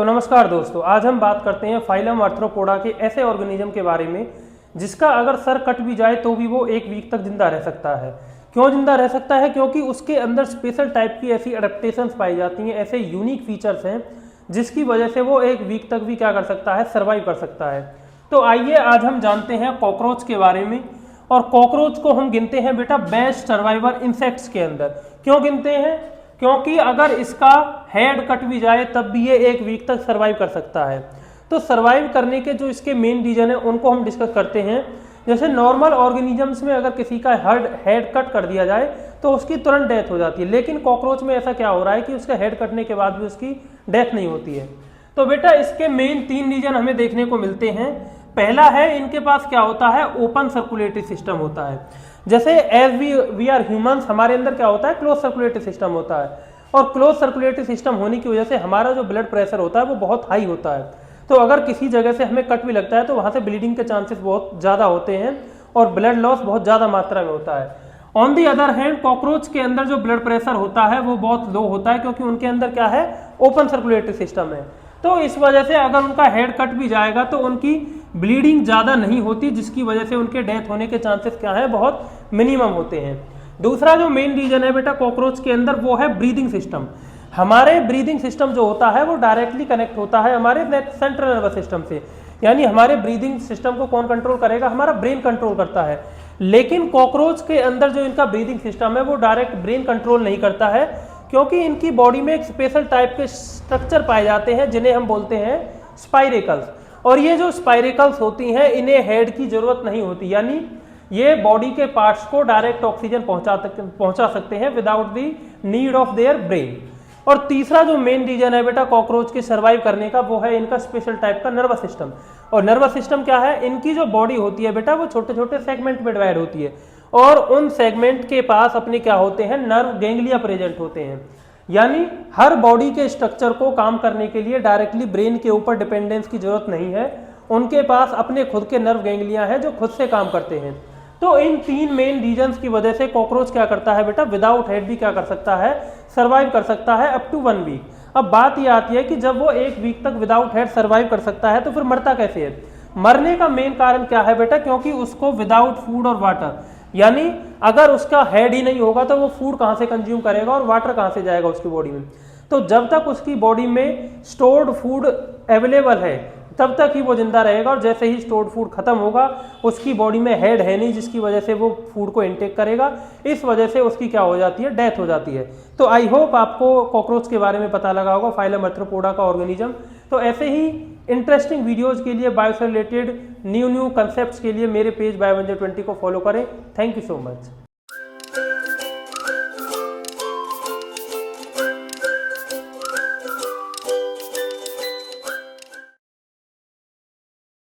नमस्कार दोस्तों, आज हम बात करते हैं फाइलम आर्थ्रोपोडा के ऐसे ऑर्गेनिज्म के बारे में जिसका अगर सर कट भी जाए तो भी वो 1 वीक तक जिंदा रह सकता है। क्यों जिंदा रह सकता है? क्योंकि उसके अंदर स्पेशल टाइप की ऐसी अडेप्टेशंस पाई जाती हैं, ऐसे यूनिक फीचर्स हैं जिसकी वजह से वो 1 वीक तक भी क्या कर सकता है, सर्वाइव कर सकता है। तो आइए आज हम जानते हैं कॉकरोच के बारे में। और कॉकरोच को हम गिनते हैं बेटा बेस्ट सर्वाइवर इंसेक्ट्स के अंदर। क्यों गिनते हैं? क्योंकि अगर इसका हेड कट भी जाए तब भी ये 1 वीक तक सर्वाइव कर सकता है। तो सर्वाइव करने के जो इसके मेन रीजन है उनको हम डिस्कस करते हैं। जैसे नॉर्मल ऑर्गेनिजम्स में अगर किसी का हेड कट कर दिया जाए तो उसकी तुरंत डेथ हो जाती है, लेकिन कॉकरोच में ऐसा क्या हो रहा है कि उसका हेड कटने के बाद भी उसकी डेथ नहीं होती है। तो बेटा इसके मेन 3 रीजन हमें देखने को मिलते हैं। पहला है, इनके पास क्या होता है, ओपन सर्कुलेटरी सिस्टम होता है। जैसे एज वी आर ह्यूमंस, हमारे अंदर क्या होता है, क्लोज सर्कुलेटरी सिस्टम होता है। और क्लोज सर्कुलेटरी सिस्टम होने की वजह से हमारा जो ब्लड प्रेशर होता है वो बहुत हाई होता है। तो अगर किसी जगह से हमें कट भी लगता है तो वहाँ से ब्लीडिंग के चांसेस बहुत ज़्यादा होते हैं और ब्लड लॉस बहुत ज़्यादा मात्रा में होता है। On the other hand cockroach के अंदर जो ब्लड प्रेशर होता है वो बहुत लो होता है, क्योंकि उनके अंदर क्या है, ओपन सर्कुलेटरी सिस्टम है। तो इस वजह से अगर उनका हेड कट भी जाएगा तो उनकी ब्लीडिंग ज़्यादा नहीं होती, जिसकी वजह से उनके डेथ होने के चांसेस क्या है, बहुत मिनिमम होते हैं। दूसरा जो मेन रीजन है बेटा कॉकरोच के अंदर वो है ब्रीदिंग सिस्टम। हमारे ब्रीदिंग सिस्टम जो होता है वो डायरेक्टली कनेक्ट होता है हमारे सेंट्रल नर्वस सिस्टम से। यानी हमारे ब्रीदिंग सिस्टम को कौन कंट्रोल करेगा, हमारा ब्रेन कंट्रोल करता है। लेकिन कॉकरोच के अंदर जो इनका ब्रीदिंग सिस्टम है वो डायरेक्ट ब्रेन कंट्रोल नहीं करता है, क्योंकि इनकी बॉडी में एक स्पेशल टाइप के स्ट्रक्चर पाए जाते हैं जिन्हें हम बोलते हैं स्पाइरेकल्स। और ये जो स्पाइरेकल्स होती हैं इन्हें हेड की जरूरत नहीं होती, यानी ये बॉडी के पार्ट्स को डायरेक्ट ऑक्सीजन पहुंचा सकते हैं without the need of their brain. और तीसरा जो मेन रीजन है बेटा कॉकरोच के सर्वाइव करने का वो है इनका स्पेशल टाइप का नर्वस सिस्टम। और नर्वस सिस्टम क्या है, इनकी जो बॉडी होती है बेटा वो छोटे छोटे सेगमेंट में डिवाइड होती है और उन सेगमेंट के पास अपने क्या होते हैं, नर्व गैंग्लिया प्रेजेंट होते हैं। यानी हर बॉडी के स्ट्रक्चर को काम करने के लिए डायरेक्टली ब्रेन के ऊपर डिपेंडेंस की जरूरत नहीं है, उनके पास अपने खुद के नर्व गैंग्लिया हैं जो खुद से काम करते हैं। तो इन 3 मेन रीजंस की वजह से कॉकरोच क्या करता है बेटा, विदाउट हेड भी क्या कर सकता है, सर्वाइव कर सकता है अप टू 1 वीक। अब बात यह आती है कि जब वो 1 वीक तक विदाउट हेड सर्वाइव कर सकता है तो फिर मरता कैसे है? मरने का मेन कारण क्या है बेटा, क्योंकि उसको विदाउट फूड और वाटर, यानी अगर उसका हेड ही नहीं होगा तो वो फूड कहाँ से कंज्यूम करेगा और वाटर कहाँ से जाएगा उसकी बॉडी में। तो जब तक उसकी बॉडी में स्टोर्ड फूड अवेलेबल है तब तक ही वो जिंदा रहेगा, और जैसे ही स्टोर्ड फूड खत्म होगा, उसकी बॉडी में हेड है नहीं जिसकी वजह से वो फूड को इनटेक करेगा, इस वजह से उसकी क्या हो जाती है, डेथ हो जाती है। तो आई होप आपको कॉकरोच के बारे में पता लगा होगा, फाइलम आर्थ्रोपोडा का ऑर्गेनिज्म। तो ऐसे ही इंटरेस्टिंग वीडियोज के लिए, बायो से रिलेटेड न्यू कंसेप्ट्स के लिए मेरे पेज बायो 20 को फॉलो करें। Thank you so much.